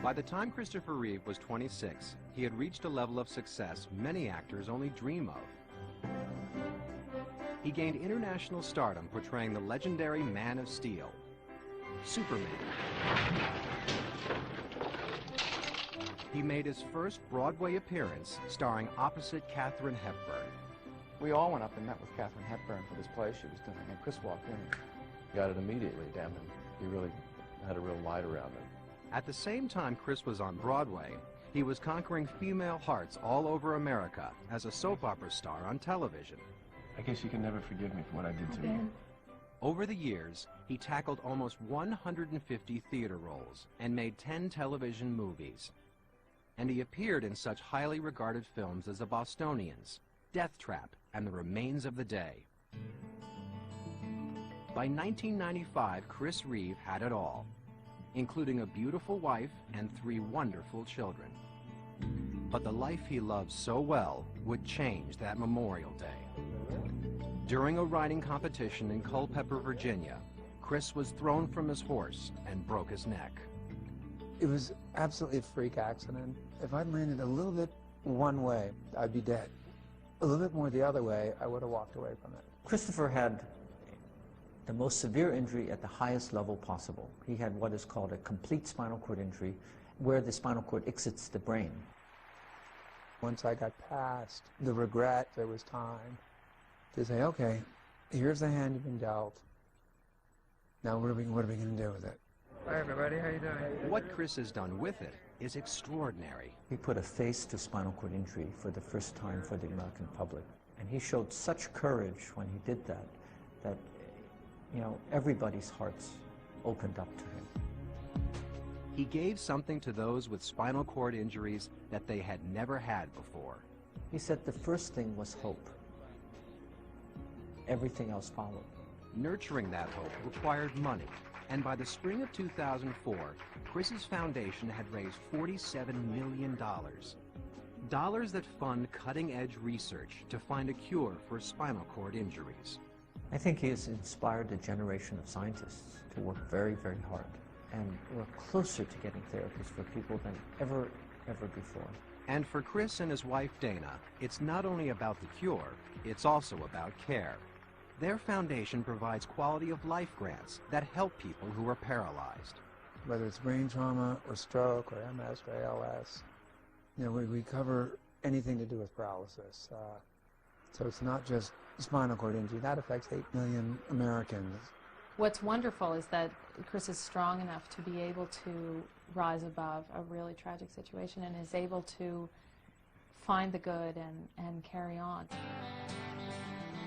By the time Christopher Reeve was 26, he had reached a level of success many actors only dream of. He gained international stardom portraying the legendary Man of Steel, Superman. He made his first Broadway appearance starring opposite Katharine Hepburn. We all went up and met with Katharine Hepburn for this play she was doing, and Chris walked in. Got it immediately, damn him. He really had a real light around him. At the same time Chris was on Broadway, he was conquering female hearts all over America as a soap opera star on television. I guess you can never forgive me for what I did to you. Over the years, he tackled almost 150 theater roles and made 10 television movies. And he appeared in such highly regarded films as The Bostonians, Death Trap, and The Remains of the Day. By 1995, Chris Reeve had it all, including a beautiful wife and 3 wonderful children. But the life he loved so well would change that Memorial Day. During a riding competition in Culpeper, Virginia, Chris was thrown from his horse and broke his neck. It was absolutely a freak accident. If I'd landed a little bit one way, I'd be dead. A little bit more the other way, I would have walked away from it. Christopher had the most severe injury at the highest level possible. He had what is called a complete spinal cord injury, where the spinal cord exits the brain. Once I got past the regret, there was time to say, okay, here's the hand you've been dealt. Now what are we going to do with it? Hi everybody, how you doing? What Chris has done with it is extraordinary. He put a face to spinal cord injury for the first time for the American public. And he showed such courage when he did that, that, you know, everybody's hearts opened up to him. He gave something to those with spinal cord injuries that they had never had before. He said the first thing was hope. Everything else followed. Nurturing that hope required money, and by the spring of 2004, Chris's foundation had raised $47 million. Dollars that fund cutting-edge research to find a cure for spinal cord injuries. I think he has inspired a generation of scientists to work very, very hard. And we're closer to getting therapies for people than ever before. And for Chris and his wife Dana, it's not only about the cure, it's also about care. Their foundation provides quality of life grants that help people who are paralyzed. Whether it's brain trauma or stroke or MS or ALS, you know, we cover anything to do with paralysis. So it's not just spinal cord injury. That affects 8 million Americans. What's wonderful is that Chris is strong enough to be able to rise above a really tragic situation and is able to find the good and carry on.